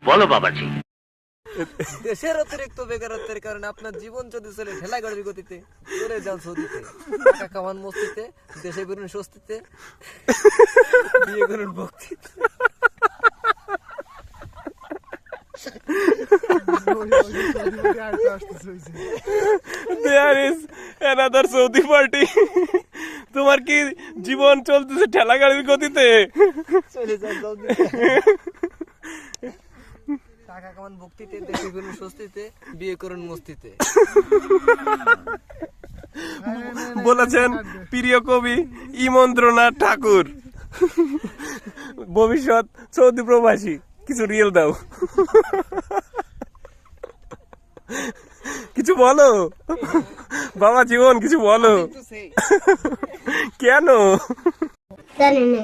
বলো বাবাজি। দেশের অতিরিক্ত বেকারত্বের কারণে আপনার জীবন যদি চলে ঠেলা গাড়ির গতিতে, চলে যান সৌদিতে, টাকা কামান মস্তিতে, দেশে বেরুন স্বস্তিতে, বিয়ে করুন ভক্তিতে। There is another Saudi party. তোমার কি জীবন চলতেছে ঠেলা গাড়ির গতিতে? চলে যান সৌদিতে, টাকা কামান ভক্তিতে, দেশে বেরুন স্বস্তিতে, বিয়ে করুন মস্তিতে। বলেছেন প্রিয় কবি ইমন্দ্রনাথ ঠাকুর, ভবিষ্যৎ সৌদি প্রবাসী। কিছু রিয়েল দাও, কিছু বলো বাবা জীবন, কিছু বলো। কেন? জানি না।